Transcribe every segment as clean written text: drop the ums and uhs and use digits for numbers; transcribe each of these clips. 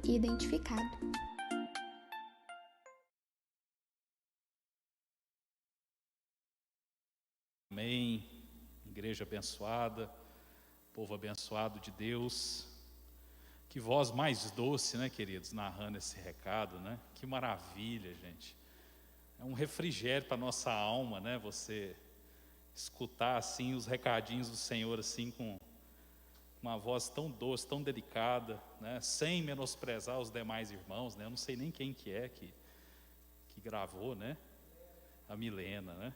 e identificado. Amém. Igreja abençoada, povo abençoado de Deus. Que voz mais doce, né, queridos, narrando esse recado, né? Que maravilha, gente. É um refrigério para nossa alma, né? Você escutar assim os recadinhos do Senhor assim com uma voz tão doce, tão delicada, né? Sem menosprezar os demais irmãos, né? Eu não sei nem quem que é que gravou, né? A Milena, né?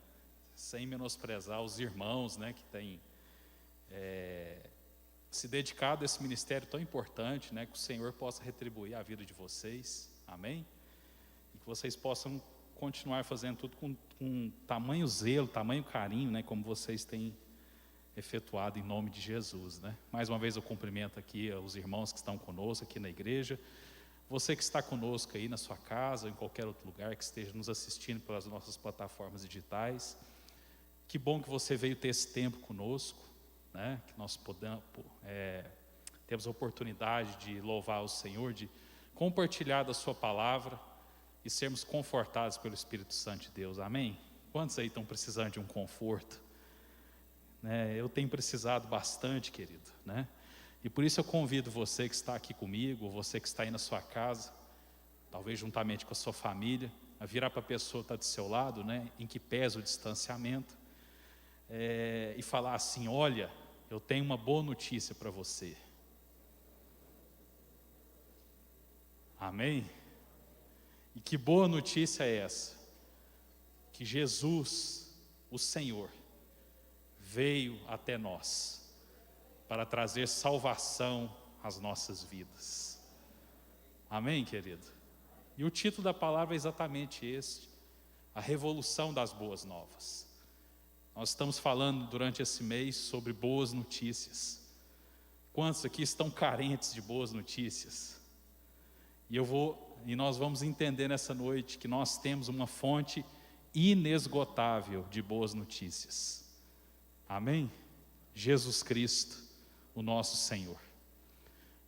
Sem menosprezar os irmãos, né? Que têm se dedicado a esse ministério tão importante, né? Que o Senhor possa retribuir a vida de vocês, amém? E que vocês possam continuar fazendo tudo com tamanho zelo, tamanho carinho, né? Como vocês têm efetuado em nome de Jesus, né? Mais uma vez eu cumprimento aqui os irmãos que estão conosco aqui na igreja, você que está conosco aí na sua casa, ou em qualquer outro lugar que esteja nos assistindo pelas nossas plataformas digitais. Que bom que você veio ter esse tempo conosco, né? Que nós temos a oportunidade de louvar o Senhor, de compartilhar da sua palavra e sermos confortados pelo Espírito Santo de Deus, amém? Quantos aí estão precisando de um conforto? Né? Eu tenho precisado bastante, querido, né? E por isso eu convido você que está aqui comigo, ou você que está aí na sua casa, talvez juntamente com a sua família, a virar para a pessoa que está do seu lado, né? Em que pesa o distanciamento, e falar assim: olha, eu tenho uma boa notícia para você. Amém? E que boa notícia é essa? Que Jesus, o Senhor, veio até nós para trazer salvação às nossas vidas. Amém, querido? E o título da palavra é exatamente este: a revolução das boas novas. Nós estamos falando durante esse mês sobre boas notícias. Quantos aqui estão carentes de boas notícias? E nós vamos entender nessa noite que nós temos uma fonte inesgotável de boas notícias. Amém? Jesus Cristo, o nosso Senhor.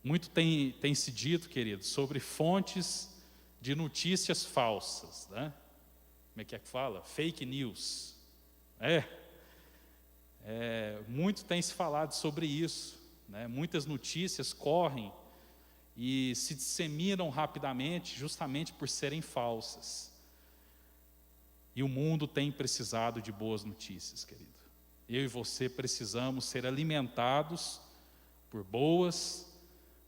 Muito tem se dito, querido, sobre fontes de notícias falsas, né? Como é que fala? Fake news. Muito tem se falado sobre isso, né? Muitas notícias correm e se disseminam rapidamente justamente por serem falsas. E o mundo tem precisado de boas notícias, querido. Eu e você precisamos ser alimentados por boas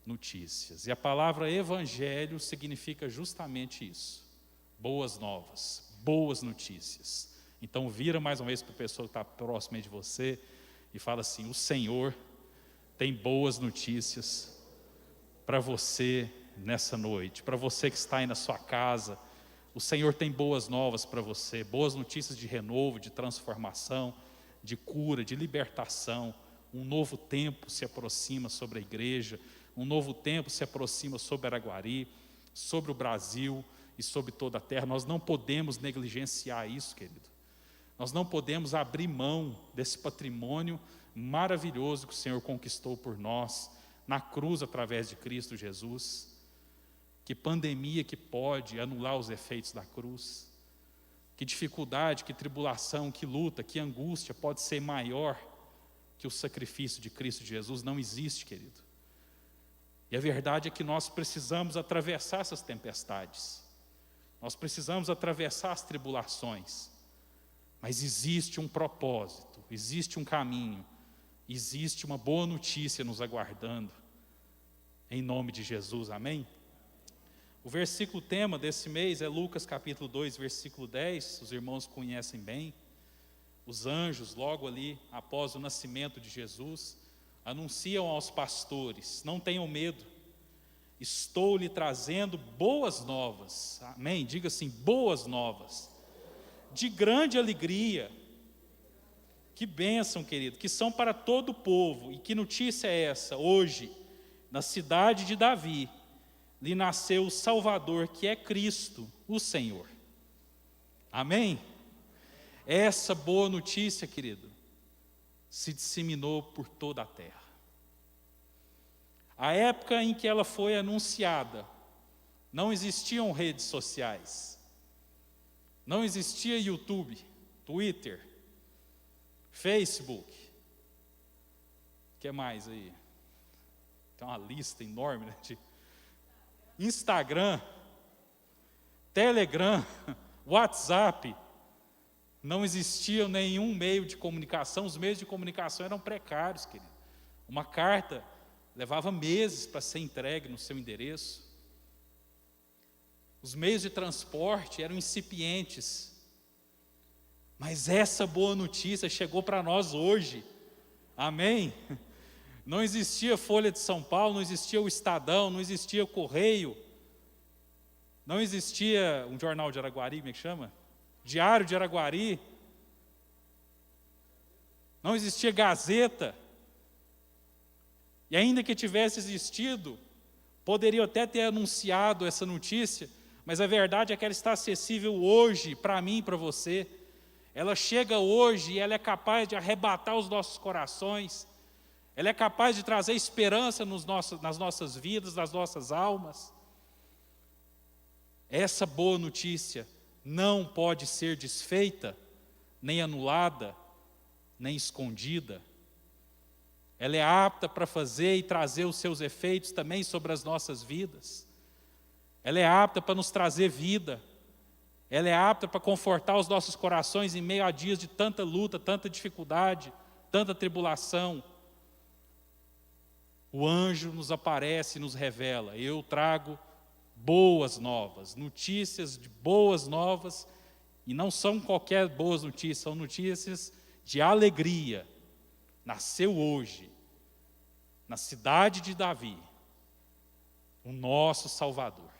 notícias. E a palavra evangelho significa justamente isso: boas novas, boas notícias. Então vira mais uma vez para a pessoa que está próxima de você e fala assim: o Senhor tem boas notícias para você nessa noite. Para você que está aí na sua casa, o Senhor tem boas novas para você, boas notícias de renovo, de transformação, de cura, de libertação. Um novo tempo se aproxima sobre a igreja, um novo tempo se aproxima sobre Araguari, sobre o Brasil e sobre toda a terra. Nós não podemos negligenciar isso, querido. Nós não podemos abrir mão desse patrimônio maravilhoso que o Senhor conquistou por nós, na cruz através de Cristo Jesus. Que pandemia que pode anular os efeitos da cruz? Que dificuldade, que tribulação, que luta, que angústia pode ser maior que o sacrifício de Cristo Jesus? Não existe, querido. E a verdade é que nós precisamos atravessar essas tempestades. Nós precisamos atravessar as tribulações. Mas existe um propósito, existe um caminho, existe uma boa notícia nos aguardando. Em nome de Jesus, amém? O versículo tema desse mês é Lucas capítulo 2, versículo 10, os irmãos conhecem bem. Os anjos, logo ali após o nascimento de Jesus, anunciam aos pastores: não tenham medo, estou lhe trazendo boas novas, amém? Diga assim: boas novas, de grande alegria. Que bênção, querido, que são para todo o povo. E que notícia é essa? Hoje, na cidade de Davi, lhe nasceu o Salvador, que é Cristo, o Senhor. Amém? Essa boa notícia, querido, se disseminou por toda a terra. A época em que ela foi anunciada Não existiam redes sociais. Não existia YouTube, Twitter, Facebook. O que mais aí? Tem uma lista enorme, né? De Instagram, Telegram, WhatsApp. Não existia nenhum meio de comunicação. Os meios de comunicação eram precários, querido. Uma carta levava meses para ser entregue no seu endereço. Os meios de transporte eram incipientes. Mas essa boa notícia chegou para nós hoje. Amém? Não existia Folha de São Paulo, não existia o Estadão, não existia o Correio, não existia um jornal de Araguari, como é que chama? Diário de Araguari. Não existia Gazeta. E ainda que tivesse existido, poderia até ter anunciado essa notícia, mas a verdade é que ela está acessível hoje, para mim e para você. Ela chega hoje e ela é capaz de arrebatar os nossos corações. Ela é capaz de trazer esperança nas nossas vidas, nas nossas almas. Essa boa notícia não pode ser desfeita, nem anulada, nem escondida. Ela é apta para fazer e trazer os seus efeitos também sobre as nossas vidas. Ela é apta para nos trazer vida. Ela é apta para confortar os nossos corações em meio a dias de tanta luta, tanta dificuldade, tanta tribulação. O anjo nos aparece e nos revela: eu trago boas novas, notícias de boas novas, e não são qualquer boas notícias, são notícias de alegria. Nasceu hoje, na cidade de Davi, o nosso Salvador,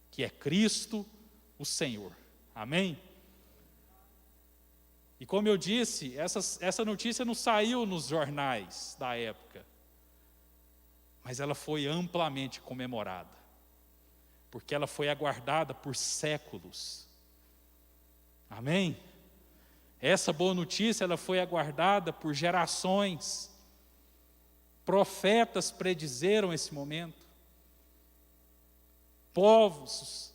que é Cristo o Senhor. Amém? E como eu disse, essa notícia não saiu nos jornais da época, mas ela foi amplamente comemorada, porque ela foi aguardada por séculos. Amém? Essa boa notícia, ela foi aguardada por gerações. Profetas predizeram esse momento. Povos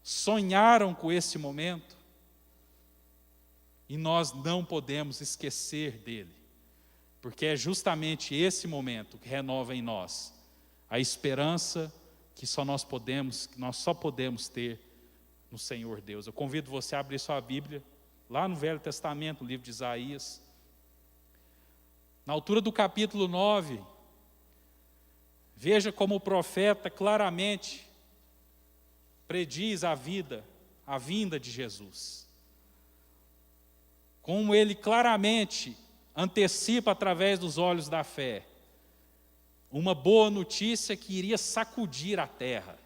sonharam com esse momento. E nós não podemos esquecer dele, porque é justamente esse momento que renova em nós a esperança que nós só podemos ter no Senhor Deus. Eu convido você a abrir sua Bíblia, lá no Velho Testamento, no livro de Isaías. Na altura do capítulo 9, veja como o profeta claramente prediz a vinda de Jesus. Como ele claramente antecipa através dos olhos da fé uma boa notícia que iria sacudir a terra.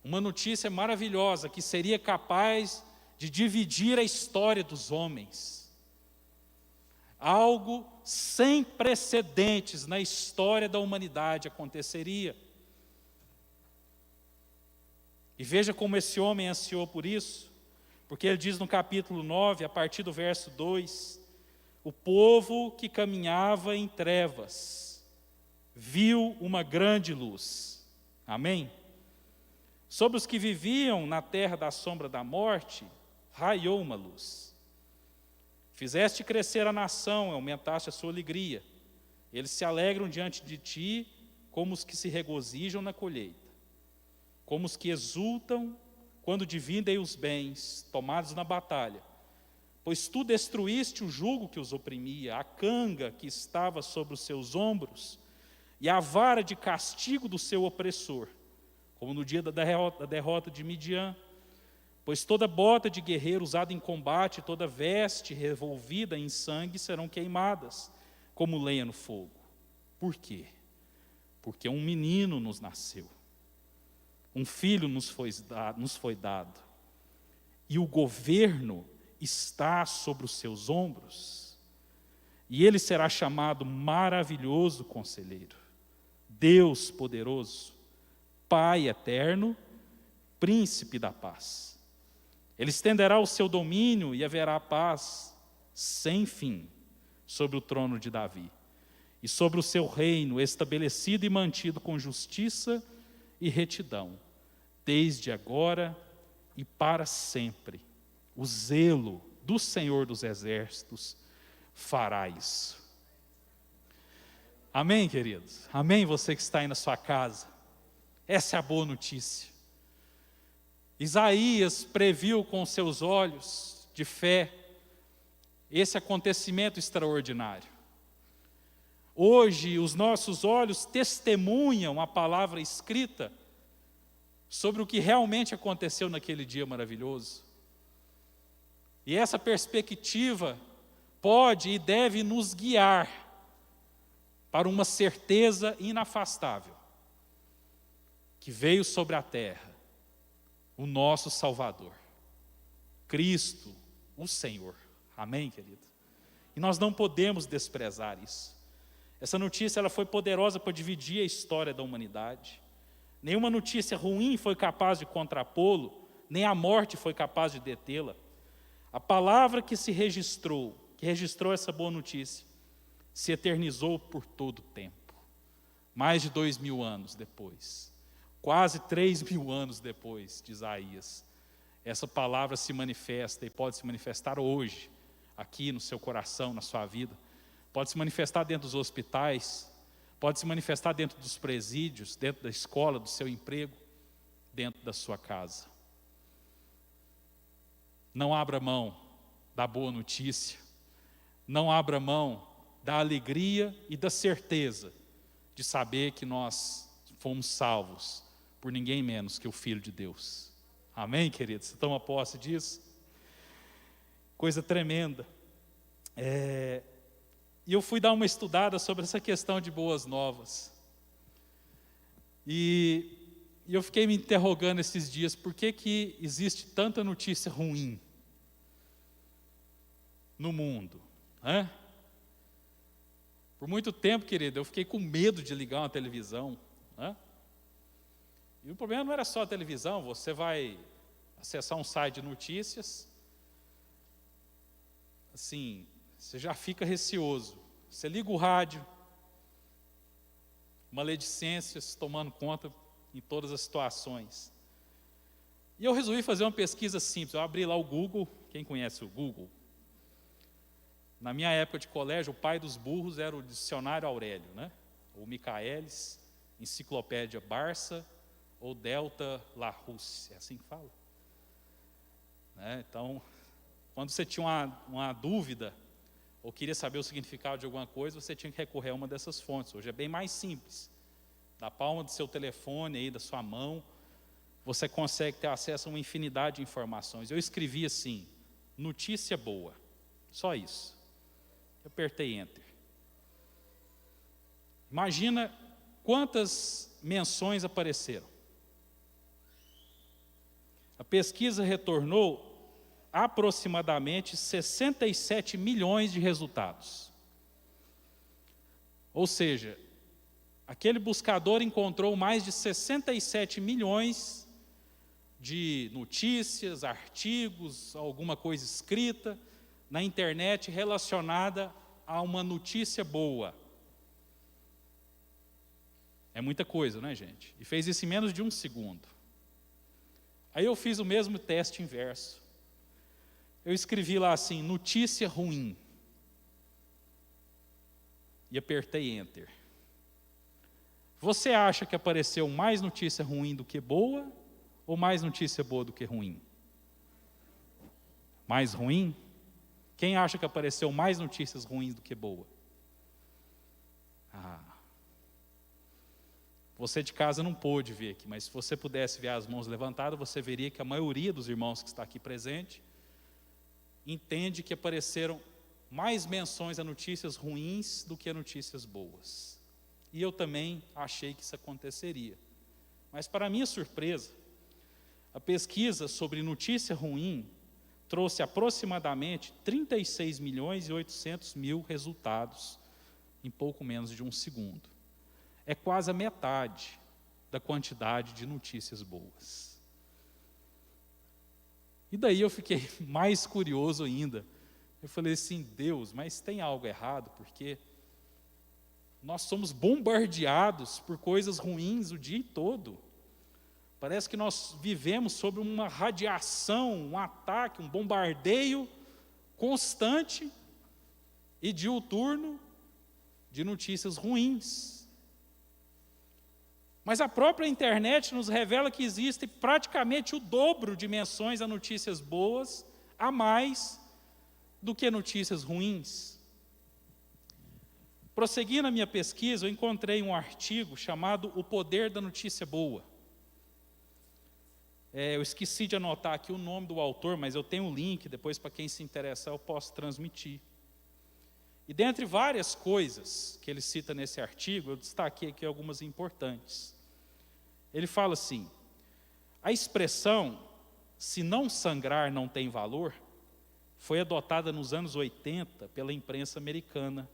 Uma notícia maravilhosa que seria capaz de dividir a história dos homens. Algo sem precedentes na história da humanidade aconteceria. E veja como esse homem ansiou por isso, porque ele diz no capítulo 9, a partir do verso 2, o povo que caminhava em trevas viu uma grande luz. Amém? Sobre os que viviam na terra da sombra da morte, raiou uma luz. Fizeste crescer a nação, aumentaste a sua alegria. Eles se alegram diante de ti, como os que se regozijam na colheita, como os que exultam quando dividem os bens, tomados na batalha. Pois tu destruíste o jugo que os oprimia, a canga que estava sobre os seus ombros, e a vara de castigo do seu opressor, como no dia da derrota de Midian. Pois toda bota de guerreiro usada em combate, toda veste revolvida em sangue serão queimadas, como lenha no fogo. Por quê? Porque um menino nos nasceu, um filho nos foi dado, e o governo está sobre os seus ombros, e ele será chamado Maravilhoso Conselheiro, Deus Poderoso, Pai Eterno, Príncipe da Paz. Ele estenderá o seu domínio e haverá paz sem fim sobre o trono de Davi, e sobre o seu reino estabelecido e mantido com justiça e retidão, desde agora e para sempre. O zelo do Senhor dos Exércitos fará isso. Amém, queridos? Amém, você que está aí na sua casa. Essa é a boa notícia. Isaías previu com seus olhos de fé esse acontecimento extraordinário. Hoje, os nossos olhos testemunham a palavra escrita sobre o que realmente aconteceu naquele dia maravilhoso. E essa perspectiva pode e deve nos guiar para uma certeza inafastável, que veio sobre a terra o nosso Salvador, Cristo, o Senhor. Amém, querido? E nós não podemos desprezar isso. Essa notícia ela foi poderosa para dividir a história da humanidade. Nenhuma notícia ruim foi capaz de contrapô-lo, nem a morte foi capaz de detê-la. A palavra que registrou essa boa notícia, se eternizou por todo o tempo. Mais de 2000 anos depois, quase 3000 anos depois de Isaías, essa palavra se manifesta e pode se manifestar hoje, aqui no seu coração, na sua vida. Pode se manifestar dentro dos hospitais, pode se manifestar dentro dos presídios, dentro da escola, do seu emprego, dentro da sua casa. Não abra mão da boa notícia, não abra mão da alegria e da certeza de saber que nós fomos salvos por ninguém menos que o Filho de Deus. Amém, queridos? Você toma posse disso? Coisa tremenda. E eu fui dar uma estudada sobre essa questão de boas novas. E eu fiquei me interrogando esses dias, por que existe tanta notícia ruim no mundo? Por muito tempo, querido, eu fiquei com medo de ligar uma televisão. E o problema não era só a televisão, você vai acessar um site de notícias, assim, você já fica receoso. Você liga o rádio, maledicências tomando conta em todas as situações. E eu resolvi fazer uma pesquisa simples. Eu abri lá o Google. Quem conhece o Google? Na minha época de colégio, o pai dos burros era o dicionário Aurélio, né? Ou Michaelis, enciclopédia Barça, ou Delta Larousse, é assim que fala? Então, quando você tinha uma dúvida, ou queria saber o significado de alguma coisa, você tinha que recorrer a uma dessas fontes. Hoje é bem mais simples. Da palma do seu telefone, aí, da sua mão, você consegue ter acesso a uma infinidade de informações. Eu escrevi assim, notícia boa, só isso. Eu apertei Enter. Imagina quantas menções apareceram. A pesquisa retornou aproximadamente 67 milhões de resultados. Ou seja, aquele buscador encontrou mais de 67 milhões de notícias, artigos, alguma coisa escrita na internet relacionada a uma notícia boa. É muita coisa, né, gente? E fez isso em menos de um segundo. Aí eu fiz o mesmo teste inverso. Eu escrevi lá assim, notícia ruim. E apertei Enter. Você acha que apareceu mais notícia ruim do que boa? Ou mais notícia boa do que ruim? Mais ruim? Quem acha que apareceu mais notícias ruins do que boa? Você de casa não pôde ver aqui, mas se você pudesse ver as mãos levantadas, você veria que a maioria dos irmãos que está aqui presente entende que apareceram mais menções a notícias ruins do que a notícias boas. E eu também achei que isso aconteceria. Mas para minha surpresa, a pesquisa sobre notícia ruim trouxe aproximadamente 36 milhões e 800 mil resultados em pouco menos de um segundo. É quase a metade da quantidade de notícias boas. E daí eu fiquei mais curioso ainda. Eu falei assim, Deus, mas tem algo errado, porque nós somos bombardeados por coisas ruins o dia todo. Parece que nós vivemos sob uma radiação, um ataque, um bombardeio constante e diuturno de notícias ruins. Mas a própria internet nos revela que existe praticamente o dobro de menções a notícias boas a mais do que notícias ruins. Prosseguindo a minha pesquisa, eu encontrei um artigo chamado O Poder da Notícia Boa. Eu esqueci de anotar aqui o nome do autor, mas eu tenho o link, depois para quem se interessar eu posso transmitir. E dentre várias coisas que ele cita nesse artigo, eu destaquei aqui algumas importantes. Ele fala assim: a expressão "se não sangrar não tem valor" foi adotada nos anos 80 pela imprensa americana,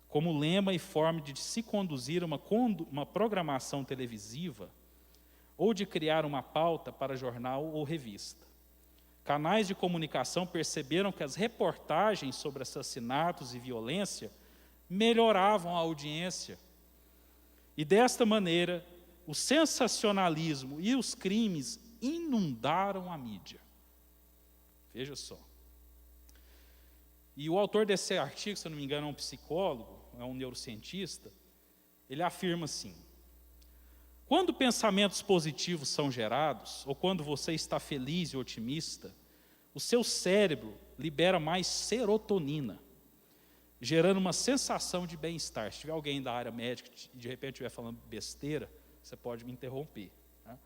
como lema e forma de se conduzir uma programação televisiva ou de criar uma pauta para jornal ou revista. Canais de comunicação perceberam que as reportagens sobre assassinatos e violência melhoravam a audiência. E desta maneira, o sensacionalismo e os crimes inundaram a mídia. Veja só. E o autor desse artigo, se eu não me engano, é um psicólogo, é um neurocientista, ele afirma assim: quando pensamentos positivos são gerados, ou quando você está feliz e otimista, o seu cérebro libera mais serotonina, gerando uma sensação de bem-estar. Se tiver alguém da área médica e de repente estiver falando besteira, você pode me interromper, tá?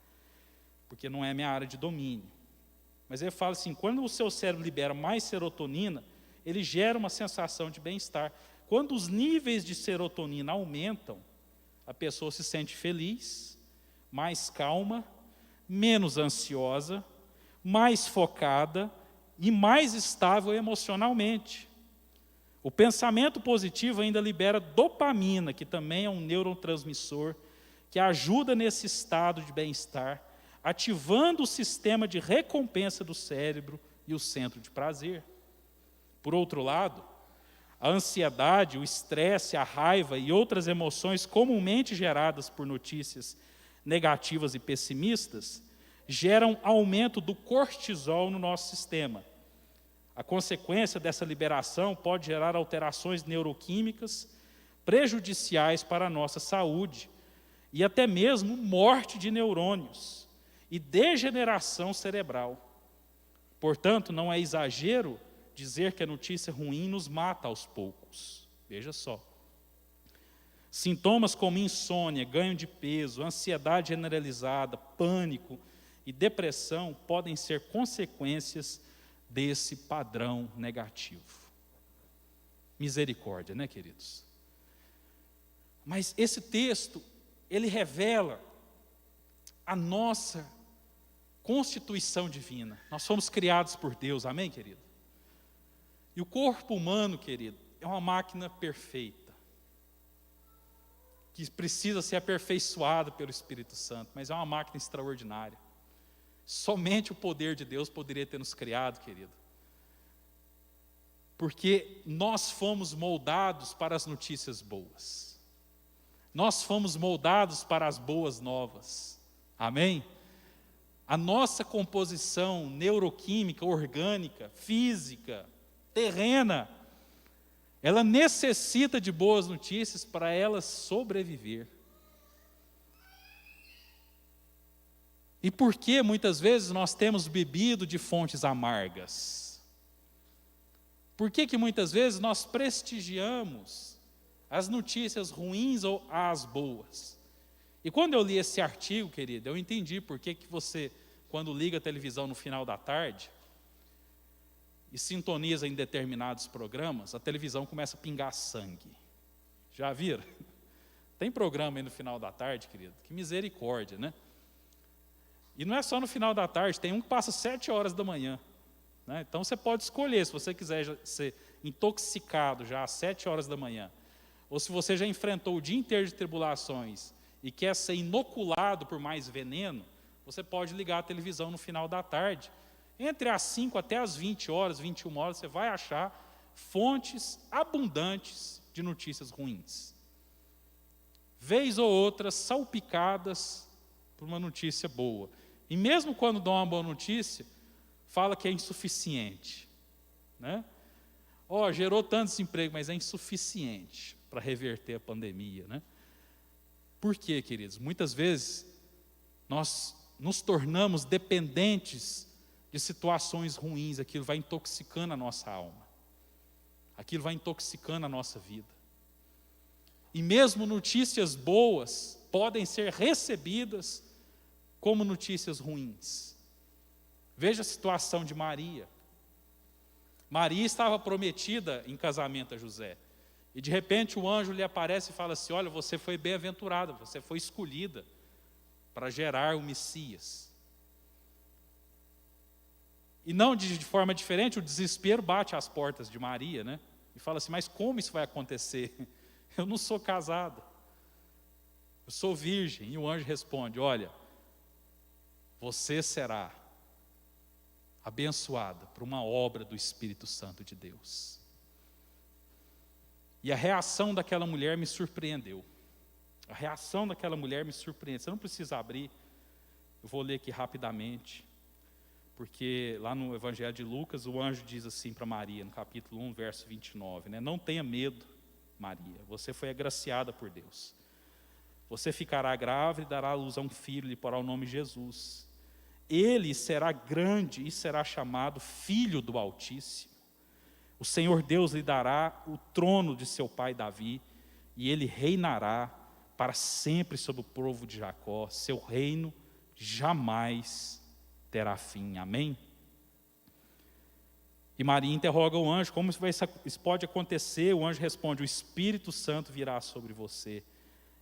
Porque não é minha área de domínio. Mas ele fala assim: quando o seu cérebro libera mais serotonina, ele gera uma sensação de bem-estar. Quando os níveis de serotonina aumentam, a pessoa se sente feliz, mais calma, menos ansiosa, mais focada e mais estável emocionalmente. O pensamento positivo ainda libera dopamina, que também é um neurotransmissor, que ajuda nesse estado de bem-estar, ativando o sistema de recompensa do cérebro e o centro de prazer. Por outro lado, a ansiedade, o estresse, a raiva e outras emoções comumente geradas por notícias negativas e pessimistas geram aumento do cortisol no nosso sistema. A consequência dessa liberação pode gerar alterações neuroquímicas prejudiciais para a nossa saúde e até mesmo morte de neurônios e degeneração cerebral. Portanto, não é exagero dizer que a notícia ruim nos mata aos poucos. Veja só. Sintomas como insônia, ganho de peso, ansiedade generalizada, pânico e depressão podem ser consequências desse padrão negativo. Misericórdia, né, queridos? Mas esse texto, ele revela a nossa constituição divina. Nós fomos criados por Deus, amém, querido? E o corpo humano, querido, é uma máquina perfeita, que precisa ser aperfeiçoada pelo Espírito Santo, mas é uma máquina extraordinária. Somente o poder de Deus poderia ter nos criado, querido. Porque nós fomos moldados para as notícias boas. Nós fomos moldados para as boas novas. Amém? A nossa composição neuroquímica, orgânica, física, terrena, ela necessita de boas notícias para ela sobreviver. E por que muitas vezes nós temos bebido de fontes amargas? Por que muitas vezes nós prestigiamos as notícias ruins ou as boas? E quando eu li esse artigo, querido, eu entendi por que você, quando liga a televisão no final da tarde e sintoniza em determinados programas, a televisão começa a pingar sangue. Já viram? Tem programa aí no final da tarde, querido, que misericórdia, né? E não é só no final da tarde, tem um que passa 7 horas da manhã. Né? Então você pode escolher, se você quiser ser intoxicado já às 7 horas da manhã, ou se você já enfrentou o dia inteiro de tribulações e quer ser inoculado por mais veneno, você pode ligar a televisão no final da tarde. Entre as 5 até as 20 horas, 21 horas, você vai achar fontes abundantes de notícias ruins. Vez ou outra, salpicadas por uma notícia boa. E mesmo quando dão uma boa notícia, fala que é insuficiente, né? Gerou tanto desemprego, mas é insuficiente para reverter a pandemia, né? Por quê, queridos? Muitas vezes nós nos tornamos dependentes de situações ruins, aquilo vai intoxicando a nossa alma, aquilo vai intoxicando a nossa vida. E mesmo notícias boas podem ser recebidas como notícias ruins. Veja a situação de Maria. Maria estava prometida em casamento a José. E de repente o anjo lhe aparece e fala assim: olha, você foi bem-aventurada, você foi escolhida para gerar o Messias. E não de forma diferente, o desespero bate às portas de Maria, né? E fala assim: mas como isso vai acontecer? Eu não sou casada, eu sou virgem. E o anjo responde: olha, você será abençoada por uma obra do Espírito Santo de Deus. E a reação daquela mulher me surpreendeu. A reação daquela mulher me surpreende. Você não precisa abrir, eu vou ler aqui rapidamente, porque lá no Evangelho de Lucas, o anjo diz assim para Maria, no capítulo 1, verso 29, né? Não tenha medo, Maria, você foi agraciada por Deus. Você ficará grávida e dará à luz a um filho, lhe porá o nome Jesus. Ele será grande e será chamado Filho do Altíssimo. O Senhor Deus lhe dará o trono de seu pai Davi, e ele reinará para sempre sobre o povo de Jacó. Seu reino jamais terá fim. Amém? E Maria interroga o anjo: como isso pode acontecer? O anjo responde: o Espírito Santo virá sobre você,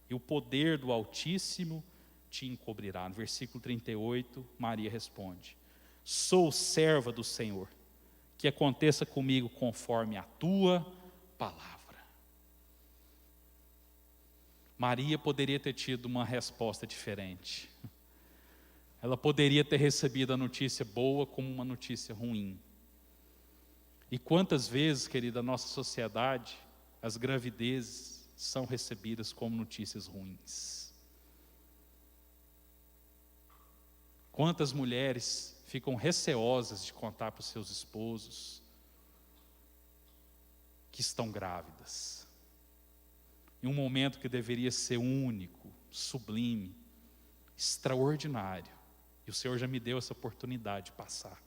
e o poder do Altíssimo te encobrirá. No versículo 38, Maria responde: sou serva do Senhor, que aconteça comigo conforme a tua palavra. Maria poderia ter tido uma resposta diferente. Ela poderia ter recebido a notícia boa como uma notícia ruim. E quantas vezes, querida, na nossa sociedade, as gravidezes são recebidas como notícias ruins. Quantas mulheres ficam receosas de contar para os seus esposos que estão grávidas, em um momento que deveria ser único, sublime, extraordinário. E o Senhor já me deu essa oportunidade de passar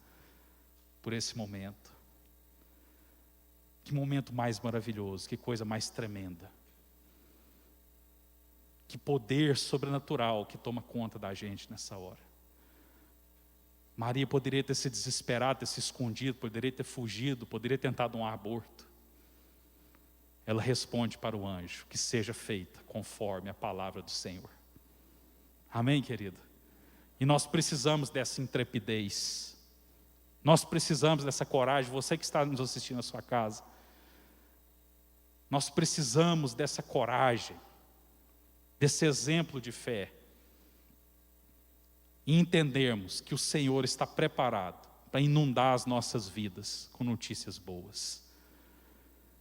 por esse momento. Que momento mais maravilhoso, que coisa mais tremenda. Que poder sobrenatural que toma conta da gente nessa hora. Maria poderia ter se desesperado, ter se escondido, poderia ter fugido, poderia ter tentado um aborto. Ela responde para o anjo: que seja feita conforme a palavra do Senhor. Amém, querida? E nós precisamos dessa intrepidez. Nós precisamos dessa coragem. Você que está nos assistindo na sua casa, nós precisamos dessa coragem, desse exemplo de fé, e entendermos que o Senhor está preparado para inundar as nossas vidas com notícias boas.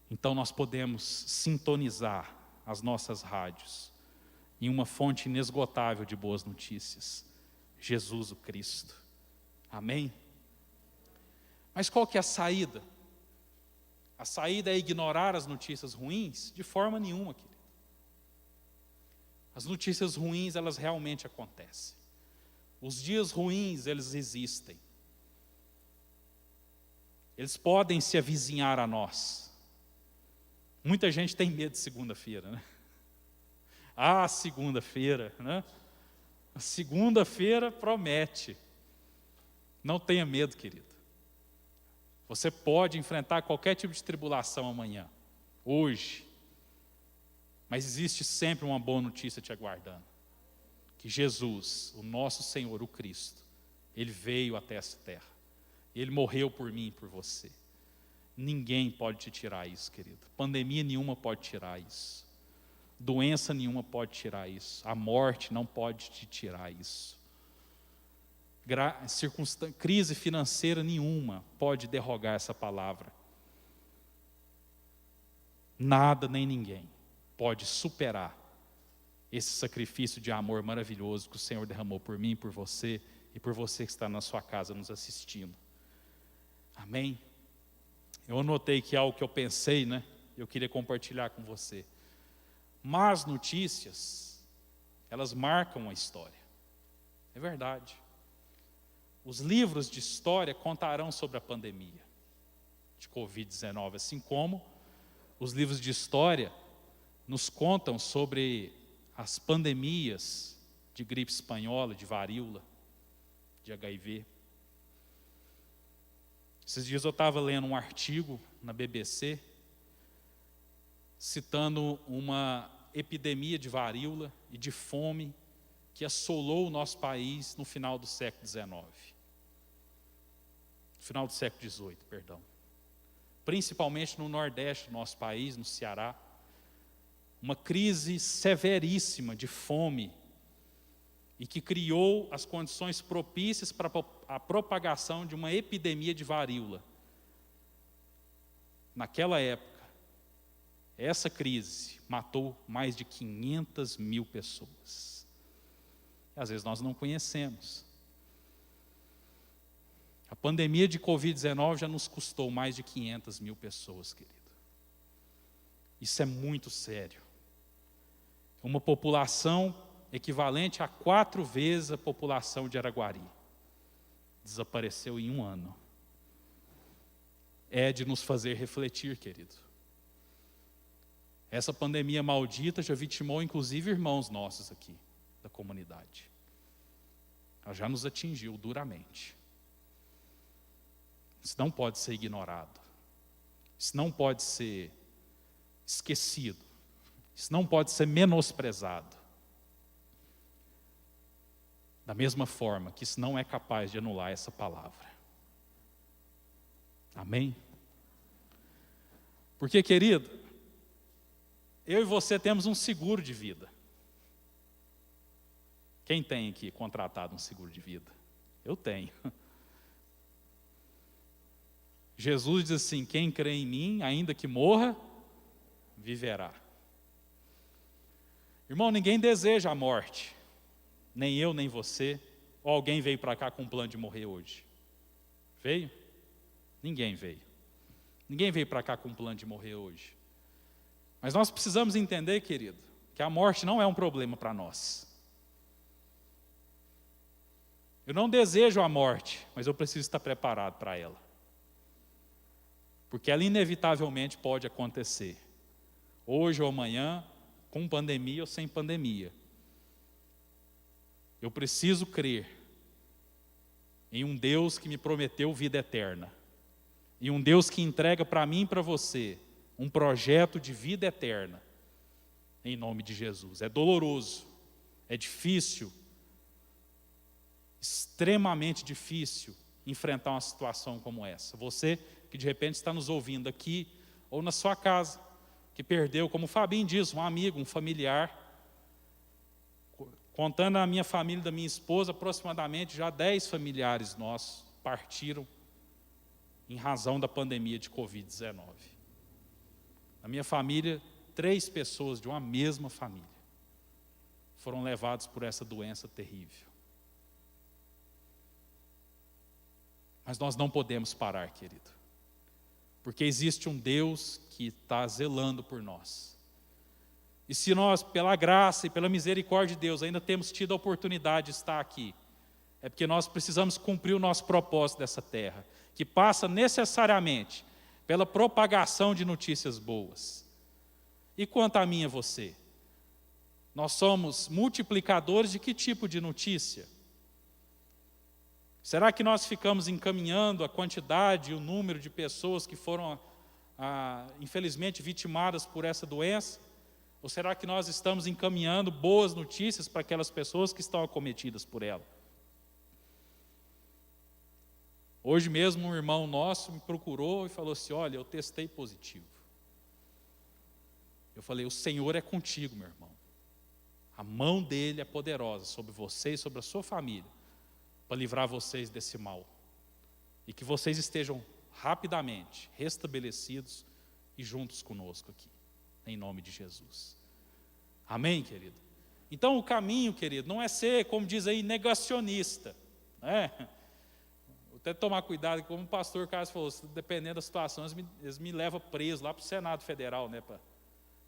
Então nós podemos sintonizar as nossas rádios em uma fonte inesgotável de boas notícias: Jesus o Cristo. Amém? Mas qual que é a saída? A saída é ignorar as notícias ruins? De forma nenhuma, querido. As notícias ruins, elas realmente acontecem. Os dias ruins, eles existem. Eles podem se avizinhar a nós. Muita gente tem medo de segunda-feira, né? Segunda-feira, né? A segunda-feira promete. Não tenha medo, querido. Você pode enfrentar qualquer tipo de tribulação amanhã, hoje. Mas existe sempre uma boa notícia te aguardando. Que Jesus, o nosso Senhor, o Cristo, Ele veio até essa terra. Ele morreu por mim e por você. Ninguém pode te tirar isso, querido. Pandemia nenhuma pode tirar isso. Doença nenhuma pode tirar isso. A morte não pode te tirar isso. Crise financeira nenhuma pode derrogar essa palavra. Nada nem ninguém pode superar esse sacrifício de amor maravilhoso que o Senhor derramou por mim, por você e por você que está na sua casa nos assistindo. Amém? Eu anotei que algo que eu pensei, eu queria compartilhar com você. Más notícias, elas marcam a história. É verdade. Os livros de história contarão sobre a pandemia de Covid-19, assim como os livros de história nos contam sobre as pandemias de gripe espanhola, de varíola, de HIV. Esses dias eu estava lendo um artigo na BBC, citando uma epidemia de varíola e de fome que assolou o nosso país no final do século XIX. Final do século XVIII, perdão. Principalmente no Nordeste do nosso país, no Ceará. Uma crise severíssima de fome e que criou as condições propícias para a propagação de uma epidemia de varíola. Naquela época, essa crise matou mais de 500 mil pessoas. E às vezes nós não conhecemos. A pandemia de Covid-19 já nos custou mais de 500 mil pessoas, querido. Isso é muito sério. Uma população equivalente a 4 vezes a população de Araguari desapareceu em um ano. É de nos fazer refletir, querido. Essa pandemia maldita já vitimou inclusive irmãos nossos aqui da comunidade. Ela já nos atingiu duramente. Isso não pode ser ignorado. Isso não pode ser esquecido. Isso não pode ser menosprezado. Da mesma forma que isso não é capaz de anular essa palavra. Amém? Porque, querido, eu e você temos um seguro de vida. Quem tem aqui contratado um seguro de vida? Eu tenho. Jesus diz assim: quem crê em mim, ainda que morra, viverá. Irmão, ninguém deseja a morte. Nem eu, nem você. Ou alguém veio para cá com um plano de morrer hoje? Veio? Ninguém veio. Ninguém veio para cá com um plano de morrer hoje. Mas nós precisamos entender, querido, que a morte não é um problema para nós. Eu não desejo a morte, mas eu preciso estar preparado para ela. Porque ela inevitavelmente pode acontecer. Hoje ou amanhã, com pandemia ou sem pandemia. Eu preciso crer em um Deus que me prometeu vida eterna. Em um Deus que entrega para mim e para você um projeto de vida eterna. Em nome de Jesus. É doloroso, é difícil, extremamente difícil enfrentar uma situação como essa. Você que de repente está nos ouvindo aqui ou na sua casa, que perdeu, como o Fabinho diz, um amigo, um familiar. Contando a minha família, da minha esposa, aproximadamente já 10 familiares nossos partiram em razão da pandemia de Covid-19. Na minha família, 3 pessoas de uma mesma família foram levadas por essa doença terrível. Mas nós não podemos parar, querido. Porque existe um Deus que está zelando por nós. E se nós, pela graça e pela misericórdia de Deus, ainda temos tido a oportunidade de estar aqui, é porque nós precisamos cumprir o nosso propósito dessa terra, que passa necessariamente pela propagação de notícias boas. E quanto a mim e a você? Nós somos multiplicadores de que tipo de notícia? Será que nós ficamos encaminhando a quantidade e o número de pessoas que foram, infelizmente, vitimadas por essa doença? Ou será que nós estamos encaminhando boas notícias para aquelas pessoas que estão acometidas por ela? Hoje mesmo um irmão nosso me procurou e falou assim: olha, eu testei positivo. Eu falei: o Senhor é contigo, meu irmão. A mão dele é poderosa sobre você e sobre a sua família, para livrar vocês desse mal. E que vocês estejam rapidamente restabelecidos e juntos conosco aqui, em nome de Jesus. Amém, querido? Então o caminho, querido, não é ser, como diz aí, negacionista. Né? Vou até tomar cuidado, como o pastor Carlos falou, dependendo da situação, eles me levam preso lá para o Senado Federal, né, para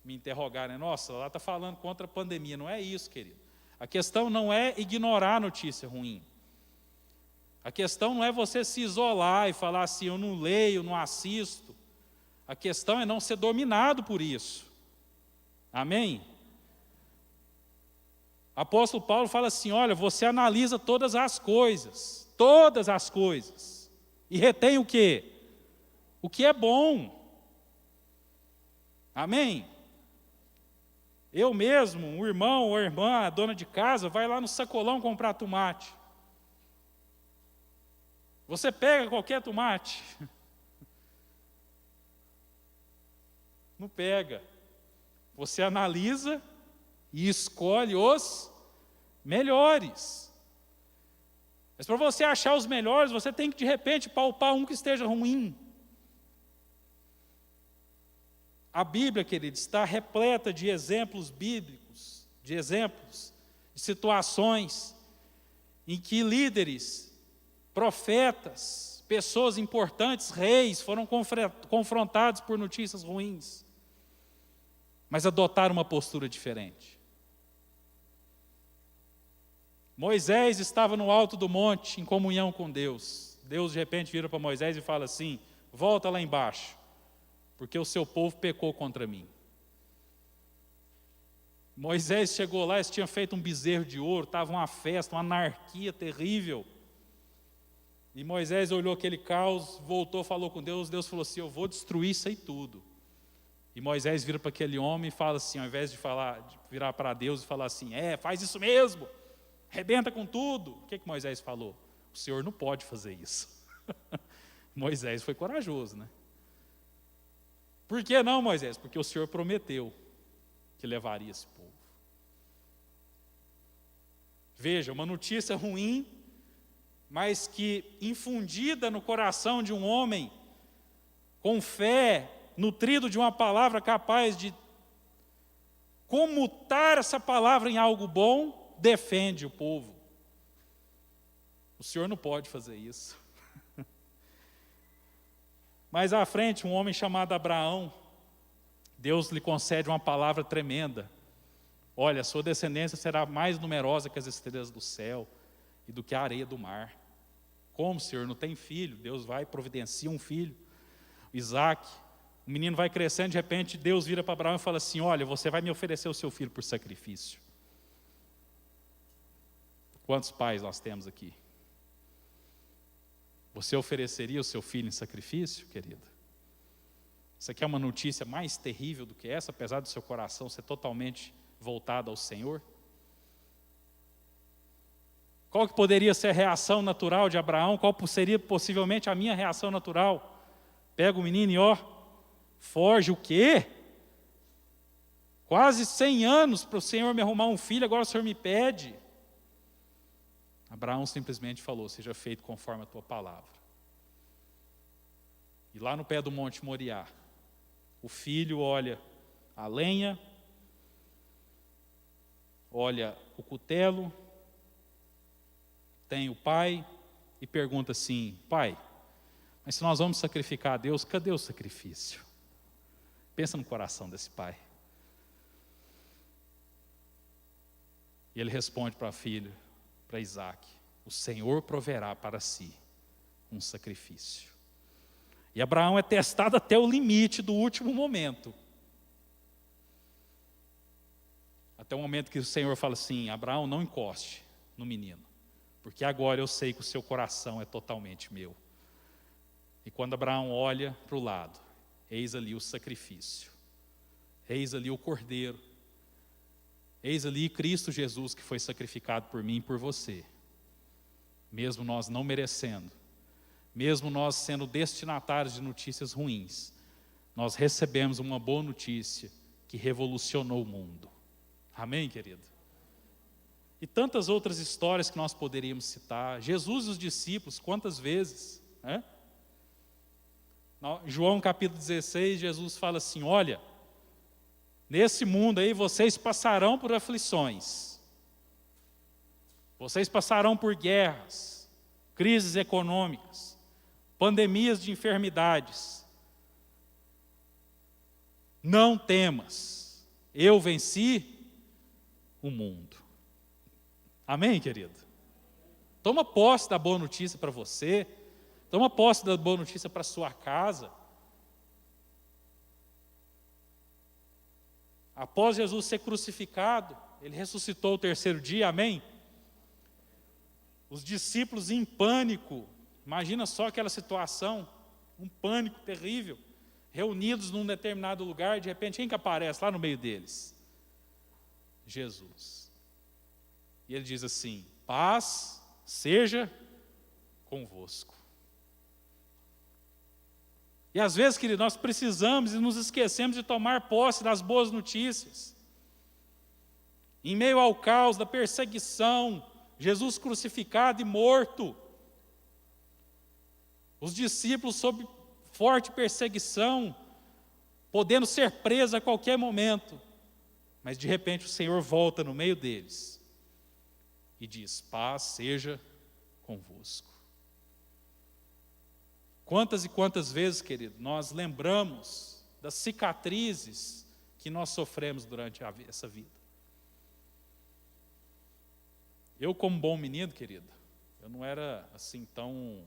me interrogar, né? Nossa, lá está falando contra a pandemia. Não é isso, querido. A questão não é ignorar a notícia ruim. A questão não é você se isolar e falar assim, eu não leio, não assisto. A questão é não ser dominado por isso. Amém? Apóstolo Paulo fala assim, olha, você analisa todas as coisas, e retém o quê? O que é bom. Amém? Eu mesmo, um irmão ou irmã, a dona de casa, vai lá no sacolão comprar tomate. Você pega qualquer tomate? Não pega. Você analisa e escolhe os melhores. Mas para você achar os melhores, você tem que, de repente, palpar um que esteja ruim. A Bíblia, queridos, está repleta de exemplos bíblicos, de situações em que líderes, profetas, pessoas importantes, reis, foram confrontados por notícias ruins, mas adotaram uma postura diferente. Moisés estava no alto do monte, em comunhão com Deus. Deus, de repente, vira para Moisés e fala assim, volta lá embaixo, porque o seu povo pecou contra mim. Moisés chegou lá, eles tinham feito um bezerro de ouro, estava uma festa, uma anarquia terrível. E Moisés olhou aquele caos, voltou, falou com Deus, Deus falou assim, eu vou destruir isso aí tudo. E Moisés vira para aquele homem e fala assim, ao invés de virar para Deus e falar assim, faz isso mesmo, arrebenta com tudo. O que Moisés falou? O Senhor não pode fazer isso. Moisés foi corajoso, né? Por que não, Moisés? Porque o Senhor prometeu que levaria esse povo. Veja, uma notícia ruim, mas que infundida no coração de um homem, com fé, nutrido de uma palavra capaz de comutar essa palavra em algo bom, defende o povo. O Senhor não pode fazer isso. Mais à frente, um homem chamado Abraão, Deus lhe concede uma palavra tremenda. Olha, a sua descendência será mais numerosa que as estrelas do céu e do que a areia do mar. Como, Senhor, não tem filho? Deus vai e providencia um filho, Isaac. O menino vai crescendo, de repente Deus vira para Abraão e fala assim, olha, você vai me oferecer o seu filho por sacrifício. Quantos pais nós temos aqui? Você ofereceria o seu filho em sacrifício, querida? Você quer uma notícia mais terrível do que essa, apesar do seu coração ser totalmente voltado ao Senhor? Qual que poderia ser a reação natural de Abraão? Qual seria possivelmente a minha reação natural? Pega o menino e foge o quê? Quase 100 anos para o Senhor me arrumar um filho, agora o Senhor me pede. Abraão simplesmente falou, seja feito conforme a tua palavra. E lá no pé do Monte Moriá, o filho olha a lenha, olha o cutelo, tem o pai e pergunta assim, pai, mas se nós vamos sacrificar a Deus, cadê o sacrifício? Pensa no coração desse pai. E ele responde para para Isaac, o Senhor proverá para si um sacrifício. E Abraão é testado até o limite do último momento. Até o momento que o Senhor fala assim, Abraão, não encoste no menino, porque agora eu sei que o seu coração é totalmente meu. E quando Abraão olha para o lado, eis ali o sacrifício, eis ali o cordeiro, eis ali Cristo Jesus que foi sacrificado por mim e por você. Mesmo nós não merecendo, mesmo nós sendo destinatários de notícias ruins, nós recebemos uma boa notícia que revolucionou o mundo. Amém, querido? E tantas outras histórias que nós poderíamos citar. Jesus e os discípulos, quantas vezes, né? João capítulo 16, Jesus fala assim, olha, nesse mundo aí vocês passarão por aflições. Vocês passarão por guerras, crises econômicas, pandemias de enfermidades. Não temas, eu venci o mundo. Amém, querido? Toma posse da boa notícia para você, toma posse da boa notícia para a sua casa. Após Jesus ser crucificado, ele ressuscitou o terceiro dia, amém? Os discípulos em pânico, imagina só aquela situação, um pânico terrível, reunidos num determinado lugar, de repente, quem que aparece lá no meio deles? Jesus. E ele diz assim: paz seja convosco. E às vezes, querido, nós precisamos e nos esquecemos de tomar posse das boas notícias. Em meio ao caos da perseguição, Jesus crucificado e morto, os discípulos sob forte perseguição, podendo ser presos a qualquer momento, mas de repente o Senhor volta no meio deles e diz: paz seja convosco. Quantas e quantas vezes, querido, nós lembramos das cicatrizes que nós sofremos durante essa vida. Eu, como bom menino, querido, eu não era assim tão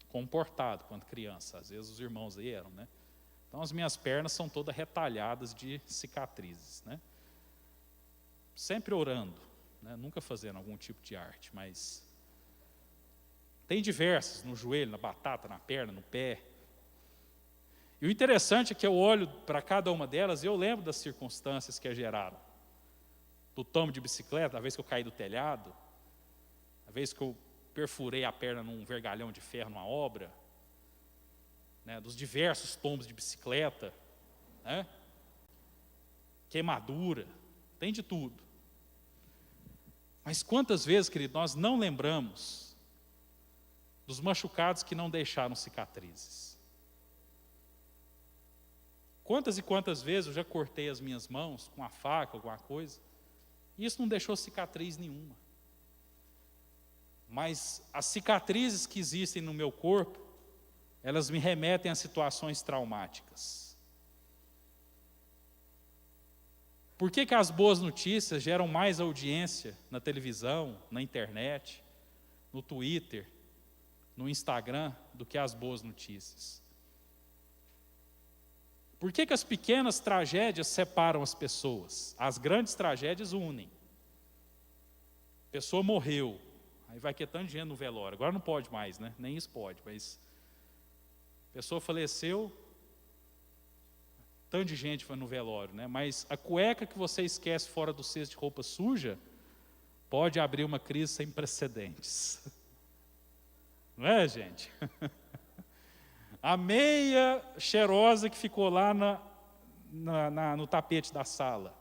comportado quanto criança. Às vezes os irmãos aí eram, né? Então as minhas pernas são todas retalhadas de cicatrizes, né? Sempre orando, né? Nunca fazendo algum tipo de arte, mas tem diversas, no joelho, na batata, na perna, no pé. E o interessante é que eu olho para cada uma delas e eu lembro das circunstâncias que a geraram. Do tombo de bicicleta, a vez que eu caí do telhado, a vez que eu perfurei a perna num vergalhão de ferro numa obra, né, dos diversos tombos de bicicleta, né, queimadura, tem de tudo. Mas quantas vezes, querido, nós não lembramos dos machucados que não deixaram cicatrizes? Quantas e quantas vezes eu já cortei as minhas mãos com a faca, alguma coisa, e isso não deixou cicatriz nenhuma. Mas as cicatrizes que existem no meu corpo, elas me remetem a situações traumáticas. Por que as boas notícias geram mais audiência na televisão, na internet, no Twitter, no Instagram, do que as boas notícias? Por que as pequenas tragédias separam as pessoas? As grandes tragédias unem. A pessoa morreu, aí vai quietando dinheiro no velório. Agora não pode mais, né? Nem isso pode, mas a pessoa faleceu, tanto de gente foi no velório, né? Mas a cueca que você esquece fora do cesto de roupa suja pode abrir uma crise sem precedentes. Não é, gente? A meia cheirosa que ficou lá no tapete da sala.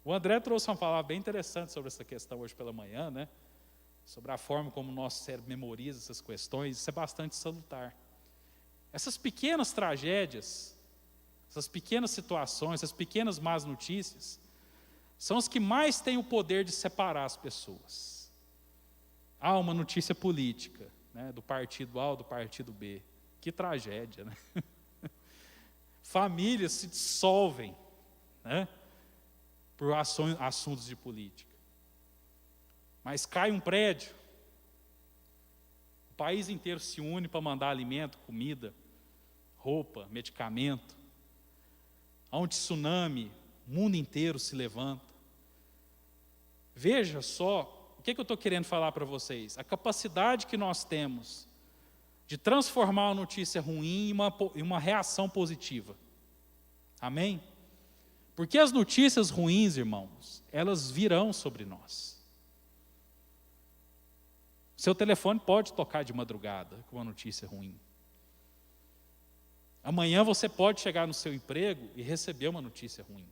O André trouxe uma palavra bem interessante sobre essa questão hoje pela manhã, né? Sobre a forma como o nosso cérebro memoriza essas questões. Isso é bastante salutar. Essas pequenas tragédias, essas pequenas situações, essas pequenas más notícias, são as que mais têm o poder de separar as pessoas. Há uma notícia política, né, do partido A ou do partido B. Que tragédia, né? Famílias se dissolvem, né, por assuntos de política. Mas cai um prédio, o país inteiro se une para mandar alimento, comida, roupa, medicamento. Há um tsunami, o mundo inteiro se levanta. Veja só, o que eu estou querendo falar para vocês? A capacidade que nós temos de transformar uma notícia ruim em uma reação positiva. Amém? Porque as notícias ruins, irmãos, elas virão sobre nós. Seu telefone pode tocar de madrugada com uma notícia ruim. Amanhã você pode chegar no seu emprego e receber uma notícia ruim.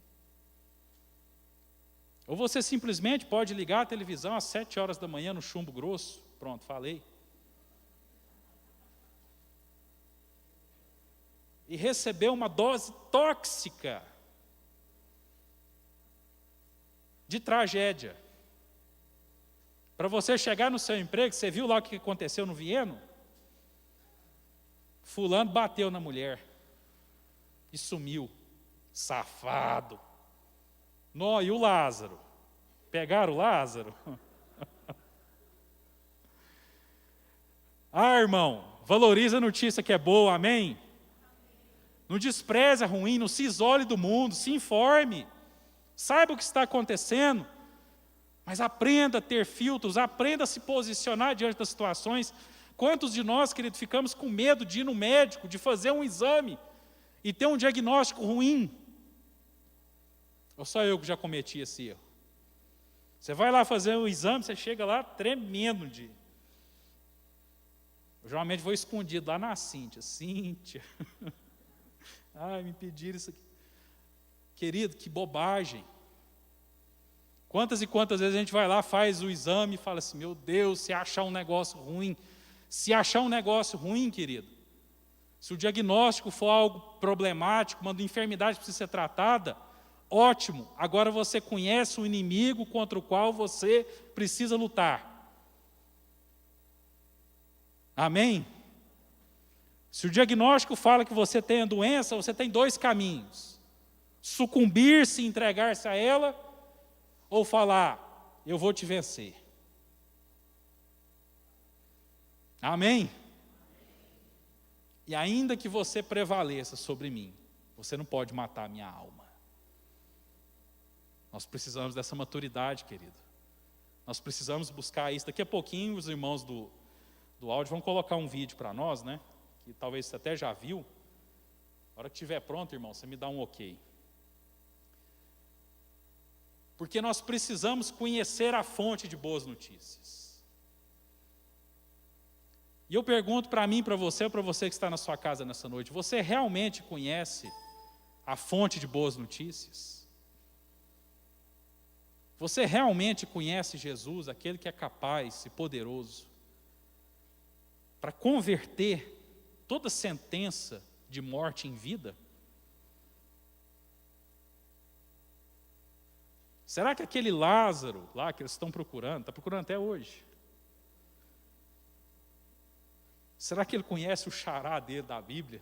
Ou você simplesmente pode ligar a televisão às 7 horas da manhã no chumbo grosso. Pronto, falei. E receber uma dose tóxica de tragédia. para você chegar no seu emprego, você viu lá o que aconteceu no Vieno? Fulano bateu na mulher e sumiu, safado. E o Lázaro? Pegaram o Lázaro? Irmão, valoriza a notícia que é boa, amém? Não despreze a ruim, não se isole do mundo, se informe, saiba o que está acontecendo, mas aprenda a ter filtros, aprenda a se posicionar diante das situações. Quantos de nós, querido, ficamos com medo de ir no médico, de fazer um exame e ter um diagnóstico ruim? Ou só eu que já cometi esse erro? Você vai lá fazer um exame, você chega lá tremendo de... Eu geralmente vou escondido lá na Cíntia. Ai, me pediram isso aqui. Querido, que bobagem. Quantas e quantas vezes a gente vai lá, faz o exame e fala assim, meu Deus, se achar um negócio ruim. Se achar um negócio ruim, querido, se o diagnóstico for algo problemático, uma enfermidade que precisa ser tratada, ótimo. Agora você conhece o inimigo contra o qual você precisa lutar. Amém? Se o diagnóstico fala que você tem a doença, você tem dois caminhos. Sucumbir-se e entregar-se a ela, ou falar, eu vou te vencer. Amém? E ainda que você prevaleça sobre mim, você não pode matar a minha alma. Nós precisamos dessa maturidade, querido. Nós precisamos buscar isso. Daqui a pouquinho os irmãos do áudio vão colocar um vídeo para nós, né? Que talvez você até já viu. Na hora que estiver pronto, irmão, você me dá um ok. Porque nós precisamos conhecer a fonte de boas notícias. E eu pergunto para mim, para você que está na sua casa nessa noite, você realmente conhece a fonte de boas notícias? Você realmente conhece Jesus, aquele que é capaz e poderoso para converter toda sentença de morte em vida? Será que aquele Lázaro lá que eles estão procurando, está procurando até hoje, será que ele conhece o xará dele da Bíblia?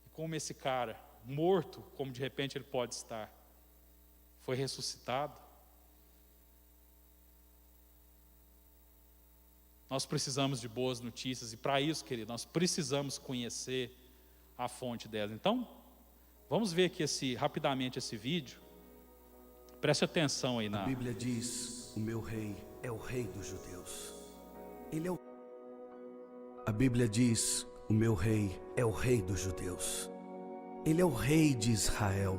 E como esse cara, morto, como de repente ele pode estar, foi ressuscitado? Nós precisamos de boas notícias, e para isso, querido, nós precisamos conhecer a fonte delas. Então, vamos ver aqui rapidamente esse vídeo. Preste atenção aí na... A Bíblia diz, o meu rei é o rei dos judeus. A Bíblia diz, o meu rei é o rei dos judeus. Ele é o rei de Israel.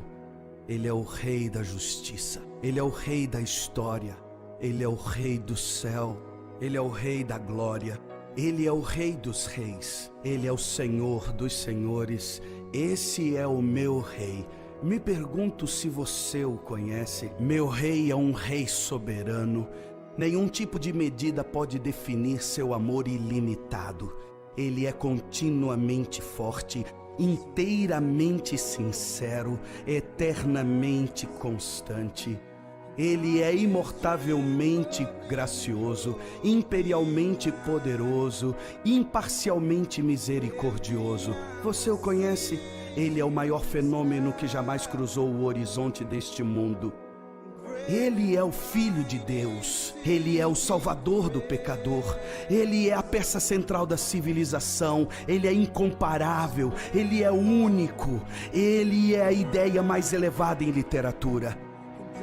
Ele é o rei da justiça. Ele é o rei da história. Ele é o rei do céu. Ele é o rei da glória. Ele é o rei dos reis. Ele é o Senhor dos senhores. Esse é o meu rei. Me pergunto se você o conhece. Meu rei é um rei soberano. Nenhum tipo de medida pode definir seu amor ilimitado. Ele é continuamente forte, inteiramente sincero, eternamente constante. Ele é imortavelmente gracioso, imperialmente poderoso, imparcialmente misericordioso. Você o conhece? Ele é o maior fenômeno que jamais cruzou o horizonte deste mundo. Ele é o Filho de Deus, Ele é o Salvador do pecador, Ele é a peça central da civilização, Ele é incomparável, Ele é único, Ele é a ideia mais elevada em literatura.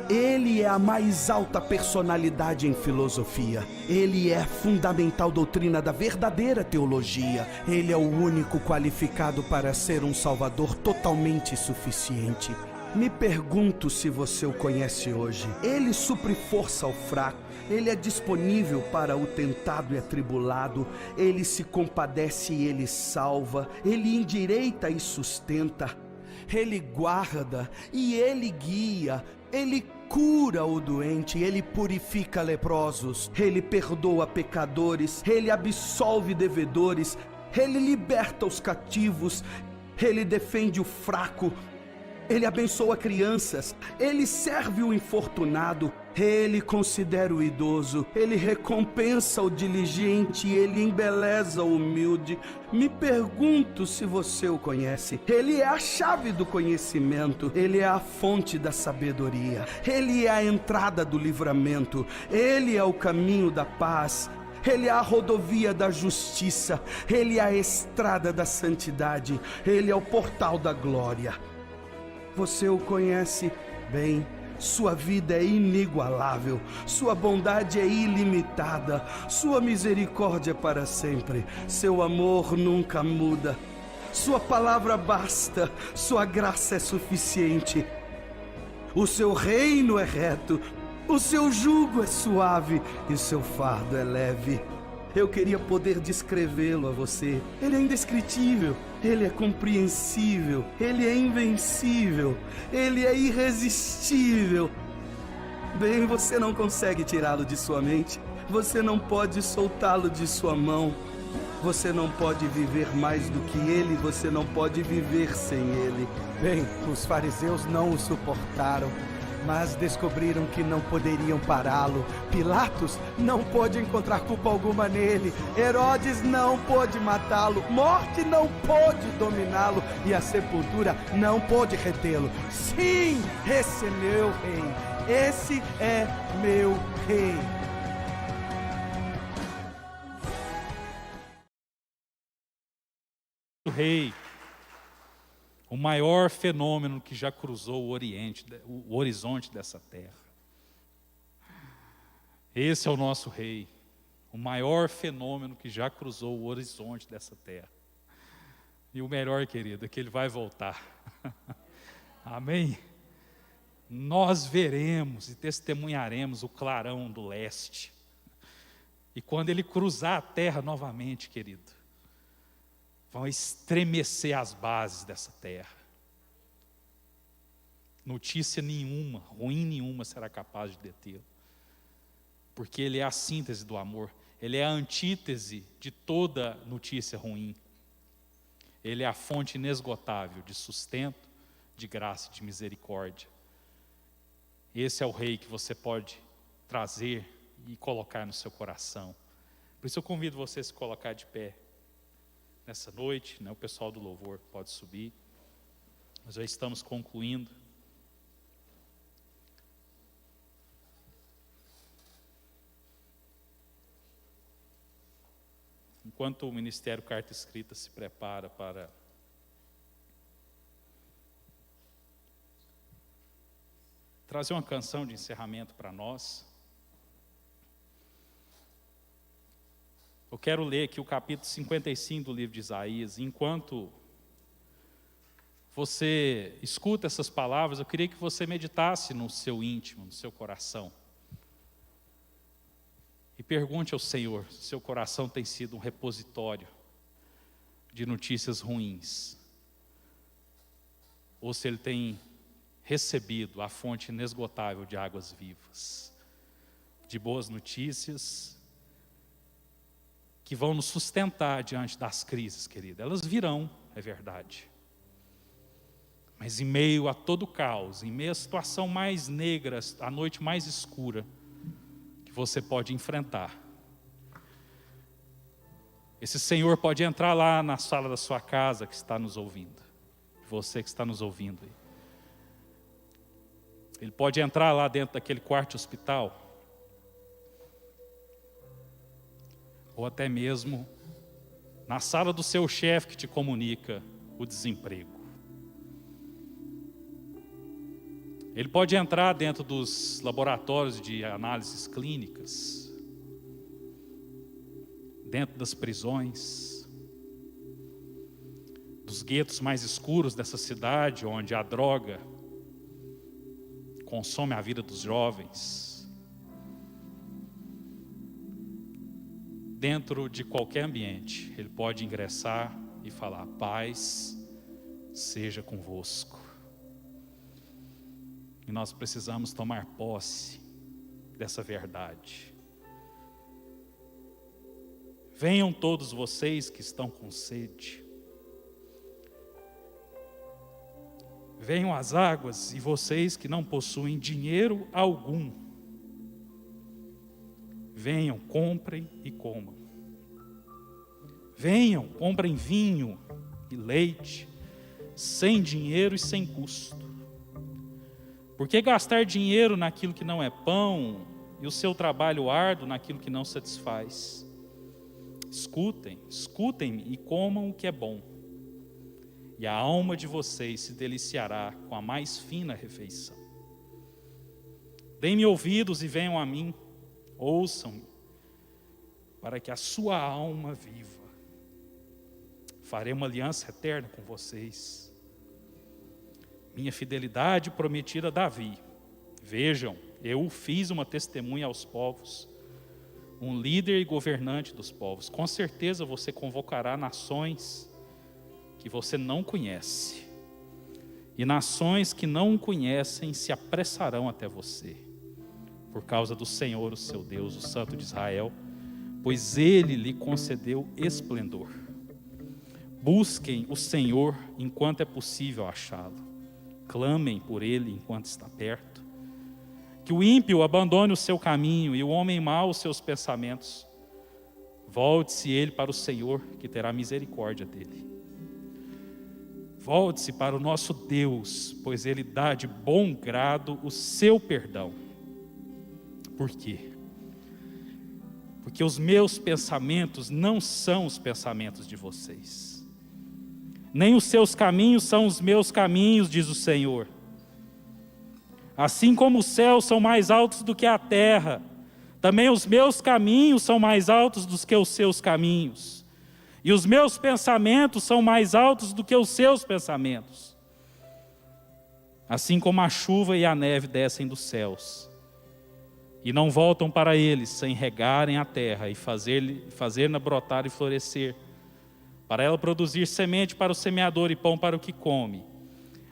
Ele é a mais alta personalidade em filosofia. Ele é a fundamental doutrina da verdadeira teologia. Ele é o único qualificado para ser um salvador totalmente suficiente. Me pergunto se você o conhece hoje. Ele supre força ao fraco. Ele é disponível para o tentado e atribulado. Ele se compadece e ele salva. Ele endireita e sustenta. Ele guarda e ele guia. Ele cura o doente, ele purifica leprosos, ele perdoa pecadores, ele absolve devedores, ele liberta os cativos, ele defende o fraco, Ele abençoa crianças, Ele serve o infortunado, Ele considera o idoso, Ele recompensa o diligente, Ele embeleza o humilde. Me pergunto se você o conhece. Ele é a chave do conhecimento, Ele é a fonte da sabedoria, Ele é a entrada do livramento, Ele é o caminho da paz, Ele é a rodovia da justiça, Ele é a estrada da santidade, Ele é o portal da glória. Você o conhece bem, sua vida é inigualável, sua bondade é ilimitada, sua misericórdia é para sempre, seu amor nunca muda, sua palavra basta, sua graça é suficiente. O seu reino é reto, o seu jugo é suave e seu fardo é leve. Eu queria poder descrevê-lo a você. Ele é indescritível, ele é compreensível, ele é invencível, ele é irresistível. Bem, você não consegue tirá-lo de sua mente, você não pode soltá-lo de sua mão. Você não pode viver mais do que ele, você não pode viver sem ele. Bem, os fariseus não o suportaram, mas descobriram que não poderiam pará-lo. Pilatos não pôde encontrar culpa alguma nele. Herodes não pôde matá-lo. Morte não pôde dominá-lo. E a sepultura não pôde retê-lo. Sim, esse é meu rei. Esse é meu rei. O rei, o maior fenômeno que já cruzou o horizonte dessa terra. Esse é o nosso rei, o maior fenômeno que já cruzou o horizonte dessa terra. E o melhor, querido, é que ele vai voltar. Amém? Nós veremos e testemunharemos o clarão do leste. E quando ele cruzar a terra novamente, querido, vão estremecer as bases dessa terra. Notícia nenhuma, ruim nenhuma será capaz de detê-lo. Porque ele é a síntese do amor. Ele é a antítese de toda notícia ruim. Ele é a fonte inesgotável de sustento, de graça e de misericórdia. Esse é o rei que você pode trazer e colocar no seu coração. Por isso eu convido você a se colocar de pé nessa noite, né? O pessoal do louvor pode subir. Nós já estamos concluindo. Enquanto o Ministério Carta Escrita se prepara para trazer uma canção de encerramento para nós, eu quero ler aqui o capítulo 55 do livro de Isaías. Enquanto você escuta essas palavras, eu queria que você meditasse no seu íntimo, no seu coração. E pergunte ao Senhor se seu coração tem sido um repositório de notícias ruins, ou se ele tem recebido a fonte inesgotável de águas vivas, de boas notícias, que vão nos sustentar diante das crises, querida. Elas virão, é verdade. Mas em meio a todo o caos, em meio à situação mais negra, à noite mais escura, que você pode enfrentar, esse Senhor pode entrar lá na sala da sua casa que está nos ouvindo. Você que está nos ouvindo aí. Ele pode entrar lá dentro daquele quarto de hospital, ou até mesmo na sala do seu chefe que te comunica o desemprego. Ele pode entrar dentro dos laboratórios de análises clínicas, dentro das prisões, dos guetos mais escuros dessa cidade, onde a droga consome a vida dos jovens. Dentro de qualquer ambiente, ele pode ingressar e falar: paz seja convosco. E nós precisamos tomar posse dessa verdade. Venham todos vocês que estão com sede. Venham as águas, e vocês que não possuem dinheiro algum, venham, comprem e comam. Venham, comprem vinho e leite, sem dinheiro e sem custo. Por que gastar dinheiro naquilo que não é pão, e o seu trabalho árduo naquilo que não satisfaz? Escutem-me e comam o que é bom, e a alma de vocês se deliciará com a mais fina refeição. Deem-me ouvidos e venham a mim, ouçam-me, para que a sua alma viva. Farei uma aliança eterna com vocês. Minha fidelidade prometida a Davi. Vejam, eu fiz uma testemunha aos povos, um líder e governante dos povos. Com certeza você convocará nações que você não conhece, e nações que não o conhecem se apressarão até você, por causa do Senhor, o seu Deus, o Santo de Israel, pois Ele lhe concedeu esplendor. Busquem o Senhor enquanto é possível achá-lo, clamem por Ele enquanto está perto. Que o ímpio abandone o seu caminho e o homem mau os seus pensamentos. Volte-se ele para o Senhor, que terá misericórdia dele. Volte-se para o nosso Deus, pois Ele dá de bom grado o seu perdão. Por quê? Porque os meus pensamentos não são os pensamentos de vocês, nem os seus caminhos são os meus caminhos, diz o Senhor. Assim como os céus são mais altos do que a terra, também os meus caminhos são mais altos do que os seus caminhos. E os meus pensamentos são mais altos do que os seus pensamentos. Assim como a chuva e a neve descem dos céus, e não voltam para eles sem regarem a terra e fazer-na brotar e florescer, para ela produzir semente para o semeador e pão para o que come.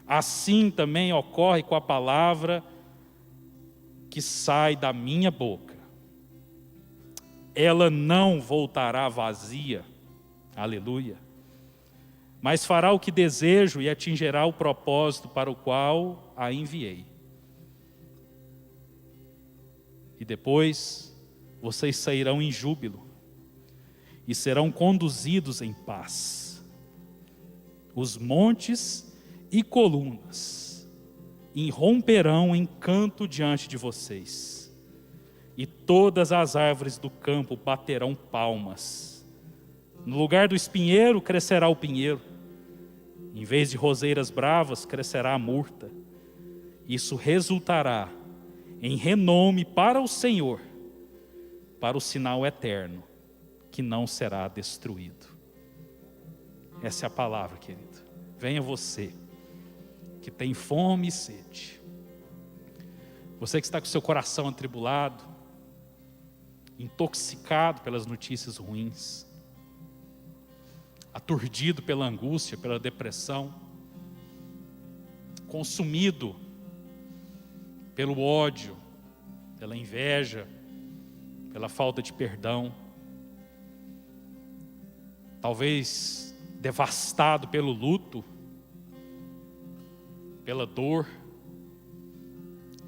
Assim também ocorre com a palavra que sai da minha boca. Ela não voltará vazia, aleluia, mas fará o que desejo e atingirá o propósito para o qual a enviei. E depois vocês sairão em júbilo e serão conduzidos em paz. Os montes e colunas irromperão em canto diante de vocês, e todas as árvores do campo baterão palmas. No lugar do espinheiro crescerá o pinheiro, em vez de roseiras bravas crescerá a murta. Isso resultará em renome para o Senhor, para o sinal eterno, que não será destruído. Essa é a palavra, querido. Venha você, que tem fome e sede. Você que está com seu coração atribulado, intoxicado pelas notícias ruins, aturdido pela angústia, pela depressão, consumido pelo ódio, pela inveja, pela falta de perdão, talvez devastado pelo luto, pela dor.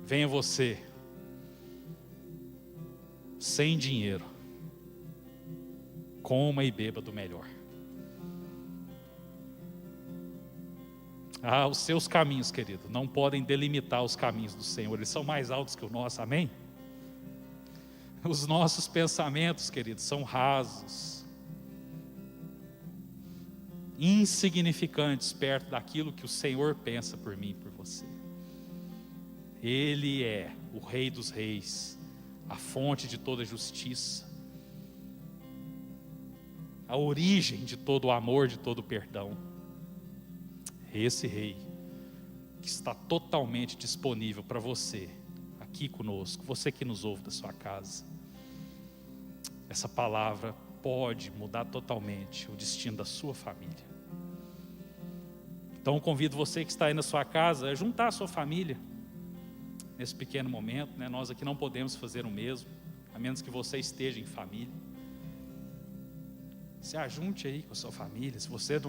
Venha você, sem dinheiro, coma e beba do melhor. Os seus caminhos, querido, não podem delimitar os caminhos do Senhor, eles são mais altos que o nosso, amém? Os nossos pensamentos, queridos, são rasos, insignificantes perto daquilo que o Senhor pensa por mim e por você. Ele é o Rei dos Reis, a fonte de toda justiça, a origem de todo o amor, de todo o perdão. Esse Rei que está totalmente disponível para você, aqui conosco, você que nos ouve da sua casa. Essa palavra pode mudar totalmente o destino da sua família. Então eu convido você que está aí na sua casa a juntar a sua família nesse pequeno momento, né? Nós aqui não podemos fazer o mesmo, a menos que você esteja em família. Se ajunte aí com a sua família. Se você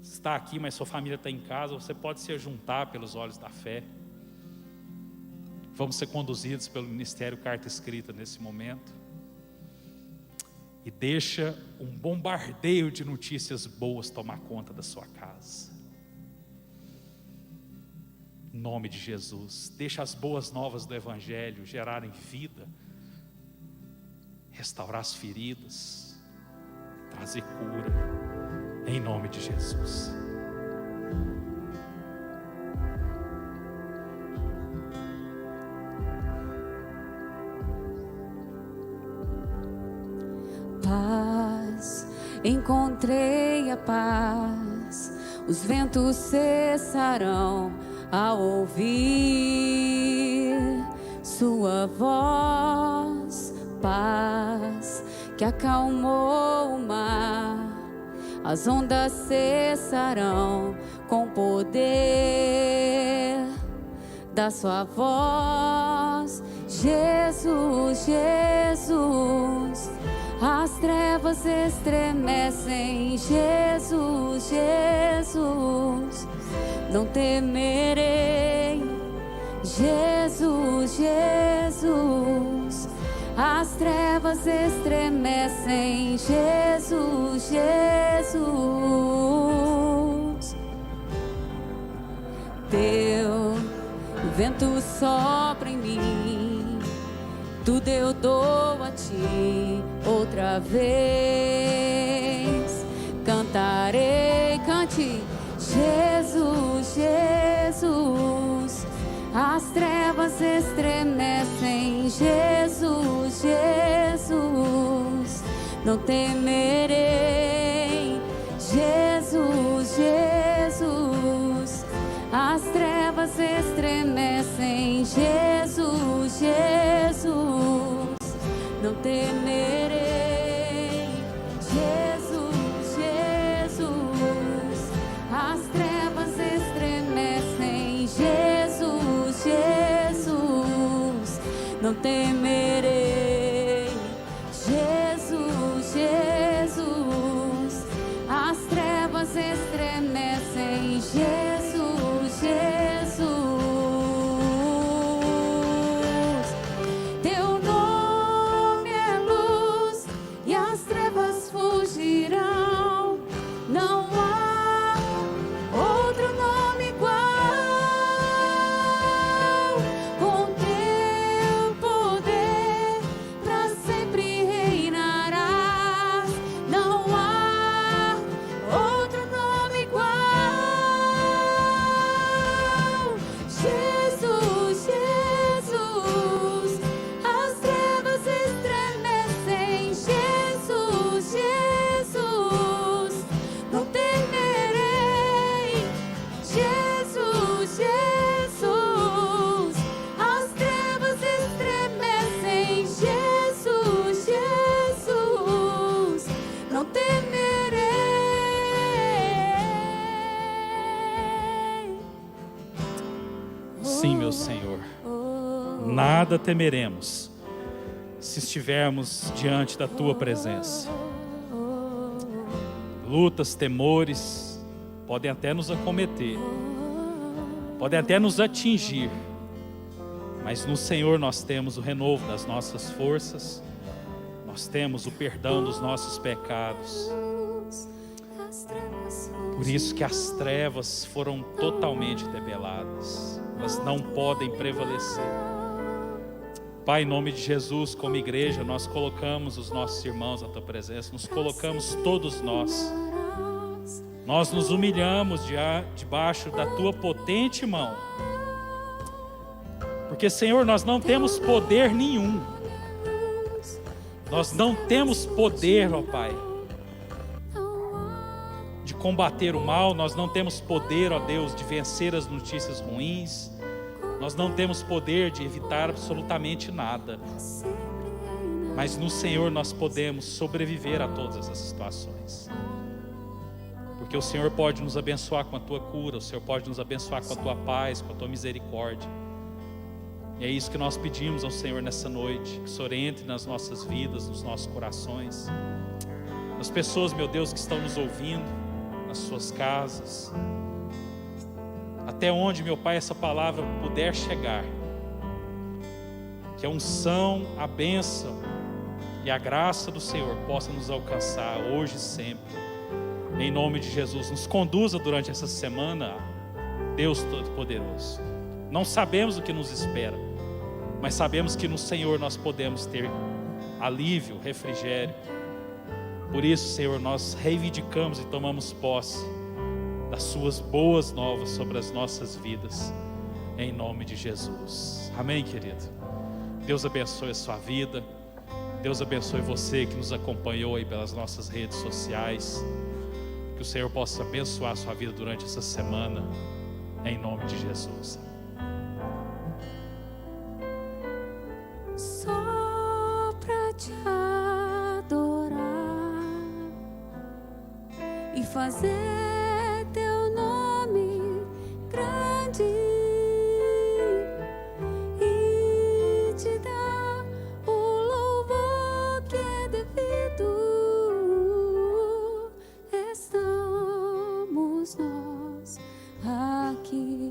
está aqui, mas sua família está em casa, você pode se juntar pelos olhos da fé. Vamos ser conduzidos pelo Ministério Carta Escrita nesse momento. E deixa um bombardeio de notícias boas tomar conta da sua casa. Em nome de Jesus, deixa as boas novas do Evangelho gerarem vida, restaurar as feridas, trazer cura, em nome de Jesus. Paz, encontrei a paz, os ventos cessarão ao ouvir sua voz. Paz que acalmou o mar, as ondas cessarão com o poder da sua voz. Jesus, Jesus, as trevas estremecem. Jesus, Jesus, não temerei. Jesus, Jesus, as trevas estremecem. Jesus, Jesus, teu vento sopra em mim, tudo eu dou a ti outra vez. Cantarei, cante. Jesus, Jesus, as trevas estremecem. Jesus, Jesus, não temerei. Jesus, Jesus, as trevas estremecem. Jesus, Jesus, não temerei. Jesus, Jesus, as trevas estremecem. Jesus, Jesus, não temerei. Jesus, Jesus, as trevas estremecem. Jesus, Jesus, teu nome é luz e as trevas fugirão. Não há outro nome igual. Com teu poder pra sempre reinarás. Não há outro nome igual. Jesus, Jesus, as trevas estremecem. Jesus, Jesus, não temerei. Jesus, Jesus, as trevas estremecem. Jesus, Jesus, não temerei. Sim, meu Senhor, nada temeremos se estivermos diante da Tua presença. Lutas, temores podem até nos acometer, podem até nos atingir, mas no Senhor nós temos o renovo das nossas forças, nós temos o perdão dos nossos pecados. Por isso que as trevas foram totalmente debeladas, elas não podem prevalecer. Pai, em nome de Jesus, como igreja, nós colocamos os nossos irmãos à Tua presença, nos colocamos todos nós. Nós nos humilhamos debaixo da Tua potente mão. Porque, Senhor, nós não temos poder nenhum. Nós não temos poder, ó Pai, de combater o mal. Nós não temos poder, ó Deus, de vencer as notícias ruins. Nós não temos poder de evitar absolutamente nada. Mas no Senhor nós podemos sobreviver a todas essas situações. Porque o Senhor pode nos abençoar com a Tua cura, o Senhor pode nos abençoar com a Tua paz, com a Tua misericórdia. E é isso que nós pedimos ao Senhor nessa noite, que o Senhor entre nas nossas vidas, nos nossos corações. As pessoas, meu Deus, que estão nos ouvindo, nas suas casas, até onde, meu Pai, essa palavra puder chegar, que a unção, a bênção e a graça do Senhor possa nos alcançar hoje e sempre, em nome de Jesus. Nos conduza durante essa semana, Deus Todo-Poderoso. Não sabemos o que nos espera, mas sabemos que no Senhor nós podemos ter alívio, refrigério. Por isso, Senhor, nós reivindicamos e tomamos posse das suas boas novas sobre as nossas vidas, em nome de Jesus. Amém, querido? Deus abençoe a sua vida. Deus abençoe você que nos acompanhou aí pelas nossas redes sociais. Que o Senhor possa abençoar a sua vida durante essa semana, em nome de Jesus. Só pra te adorar e fazer teu nome grande e te dar o louvor que é devido. Estamos nós aqui.